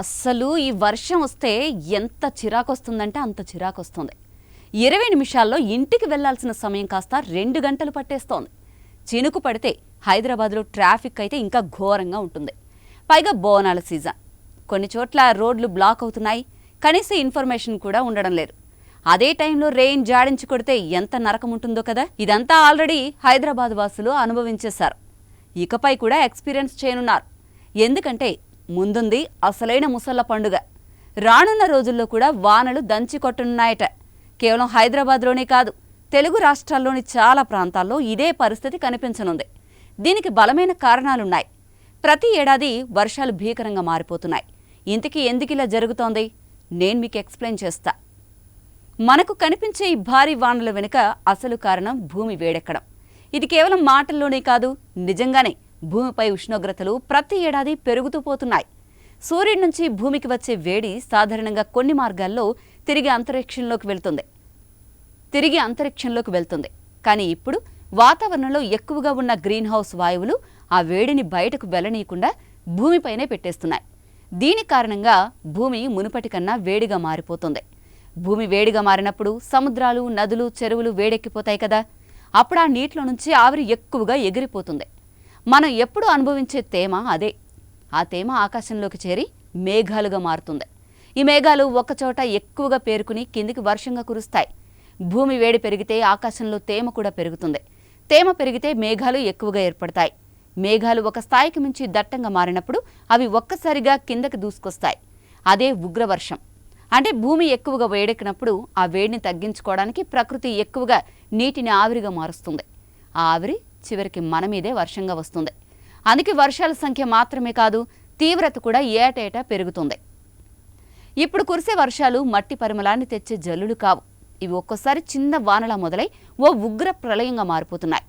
అస్సలు ఈ వర్షం వస్తే ఎంత చిరాకొస్తుందంటే అంత చిరాకొస్తుంది. 20 నిమిషాల్లో ఇంటికి వెళ్లాల్సిన సమయం కాస్త 2 గంటలు పట్టేస్తోంది. చినుకు పడితే హైదరాబాద్లో ట్రాఫిక్ అయితే ఇంకా ఘోరంగా ఉంటుంది. పైగా బోనాల సీజన్. కొన్ని చోట్ల రోడ్లు బ్లాక్ అవుతున్నాయి. కనీస ఇన్ఫర్మేషన్ కూడా ఉండడం లేదు. అదే టైంలో రెయిన్ జాడించి కొడితే ఎంత నరకం ఉంటుందో కదా. ఇదంతా ఆల్రెడీ హైదరాబాద్ వాసులు అనుభవించేశారు. ఇకపై కూడా ఎక్స్పీరియన్స్ చేయనున్నారు. ఎందుకంటే ముందుంది అసలైన ముసళ్ల పండుగ. రానున్న రోజుల్లో కూడా వానలు దంచి కొట్టనున్నాయట. కేవలం హైదరాబాద్లోనే కాదు, తెలుగు రాష్ట్రాల్లోని చాలా ప్రాంతాల్లో ఇదే పరిస్థితి కనిపించనుంది. దీనికి బలమైన కారణాలున్నాయి. ప్రతి ఏడాది వర్షాలు భీకరంగా మారిపోతున్నాయి. ఇంతకీ ఎందుకిలా జరుగుతోంది? నేను మీకు ఎక్స్ప్లెయిన్ చేస్తా. మనకు కనిపించే ఈ భారీ వానల వెనుక అసలు కారణం భూమి వేడెక్కడం. ఇది కేవలం మాటల్లోనే కాదు, నిజంగానే భూమిపై ఉష్ణోగ్రతలు ప్రతి ఏడాది పెరుగుతూ పోతున్నాయి. సూర్యుడి నుంచి భూమికి వచ్చే వేడి సాధారణంగా కొన్ని మార్గాల్లో తిరిగి అంతరిక్షంలోకి వెళ్తుంది. కానీ ఇప్పుడు వాతావరణంలో ఎక్కువగా ఉన్న గ్రీన్ హౌస్ వాయువులు ఆ వేడిని బయటకు వెళ్లనీయకుండా భూమిపైనే పెట్టేస్తున్నాయి. దీని కారణంగా భూమి మునుపటి కన్నా వేడిగా మారిపోతుంది. భూమి వేడిగా మారినప్పుడు సముద్రాలు, నదులు, చెరువులు వేడెక్కిపోతాయి కదా. అప్పుడు ఆ నీటిలో నుంచి ఆవిరి ఎక్కువగా ఎగిరిపోతుంది. మనం ఎప్పుడు అనుభవించే తేమ అదే. ఆ తేమ ఆకాశంలోకి చేరి మేఘాలుగా మారుతుంది. ఈ మేఘాలు ఒకచోట ఎక్కువగా పేరుకుని కిందికి వర్షంగా కురుస్తాయి. భూమి వేడి పెరిగితే ఆకాశంలో తేమ కూడా పెరుగుతుంది. తేమ పెరిగితే మేఘాలు ఎక్కువగా ఏర్పడతాయి. మేఘాలు ఒక స్థాయికి మించి దట్టంగా మారినప్పుడు అవి ఒక్కసారిగా కిందకి దూసుకొస్తాయి. అదే ఉగ్రవర్షం. అంటే భూమి ఎక్కువగా వేడెక్కినప్పుడు ఆ వేడిని తగ్గించుకోవడానికి ప్రకృతి ఎక్కువగా నీటిని ఆవిరిగా మారుస్తుంది. ఆ ఆవిరి చివరికి మన మీదే వర్షంగా వస్తుంది. అందుకే వర్షాల సంఖ్య మాత్రమే కాదు, తీవ్రత కూడా ఏటేటా పెరుగుతుంది. ఇప్పుడు కురిసే వర్షాలు మట్టి పరిమళాన్ని తెచ్చే జల్లులు కావు. ఇవి ఒక్కోసారి చిన్న వానలా మొదలై ఓ ఉగ్ర ప్రళయంగా మారిపోతున్నాయి.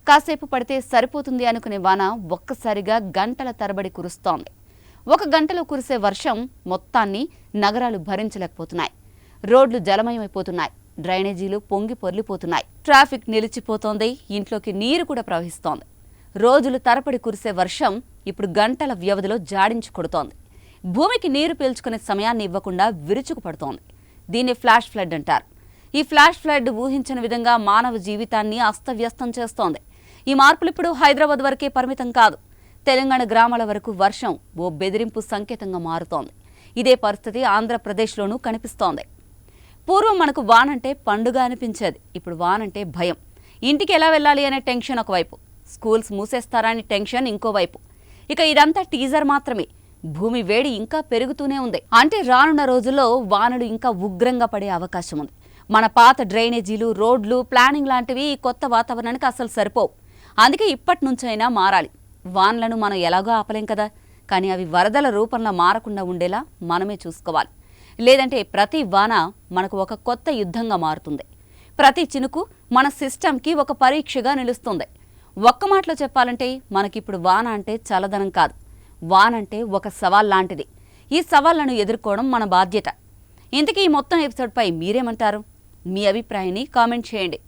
కాసేపు పడితే సరిపోతుంది అనుకునే వాన ఒక్కసారిగా గంటల తరబడి కురుస్తోంది. 1 గంటలో కురిసే వర్షం మొత్తాన్ని నగరాలు భరించలేకపోతున్నాయి. రోడ్లు జలమయమైపోతున్నాయి. డ్రైనేజీలు పొంగి పొర్లిపోతున్నాయి. ట్రాఫిక్ నిలిచిపోతోంది. ఇంట్లోకి నీరు కూడా ప్రవహిస్తోంది. రోజులు తరబడి కురిసే వర్షం ఇప్పుడు గంటల వ్యవధిలో జాడించి కొడుతోంది. భూమికి నీరు పీల్చుకునే సమయాన్ని ఇవ్వకుండా విరుచుకు పడుతోంది. దీన్ని ఫ్లాష్ ఫ్లడ్ అంటారు. ఈ ఫ్లాష్ ఫ్లడ్ ఊహించని విధంగా మానవ జీవితాన్ని అస్తవ్యస్తం చేస్తోంది. ఈ మార్పులు ఇప్పుడు హైదరాబాద్ వరకే పరిమితం కాదు. తెలంగాణ గ్రామాల వరకు వర్షం ఓ బెదిరింపు సంకేతంగా మారుతోంది. ఇదే పరిస్థితి ఆంధ్రప్రదేశ్లోనూ కనిపిస్తోంది. పూర్వం మనకు వానంటే పండుగ అనిపించేది. ఇప్పుడు వానంటే భయం. ఇంటికి ఎలా వెళ్ళాలి అనే టెన్షన్ ఒకవైపు, స్కూల్స్ మూసేస్తారా అని టెన్షన్ ఇంకోవైపు. ఇక ఇదంతా టీజర్ మాత్రమే. భూమి వేడి ఇంకా పెరుగుతూనే ఉంది. అంటే రానున్న రోజుల్లో వానలు ఇంకా ఉగ్రంగా పడే అవకాశం ఉంది. మన పాత డ్రైనేజీలు, రోడ్లు, ప్లానింగ్ లాంటివి ఈ కొత్త వాతావరణానికి అసలు సరిపోవు. అందుకే ఇప్పటి నుంచైనా మారాలి. వానలను మనం ఎలాగో ఆపలేం కదా. కానీ అవి వరదల రూపంలో మారకుండా ఉండేలా మనమే చూసుకోవాలి. లేదంటే ప్రతి వాన మనకు ఒక కొత్త యుద్ధంగా మారుతుంది. ప్రతి చినుకు మన సిస్టంకి ఒక పరీక్షగా నిలుస్తుంది. ఒక్క మాటలో చెప్పాలంటే మనకిప్పుడు వాన అంటే చల్లదనం కాదు, వాన అంటే ఒక సవాల్ లాంటిది. ఈ సవాళ్లను ఎదుర్కోవడం మన బాధ్యత. ఇంతకీ ఈ మొత్తం ఎపిసోడ్పై మీరేమంటారు? మీ అభిప్రాయాన్ని కామెంట్ చేయండి.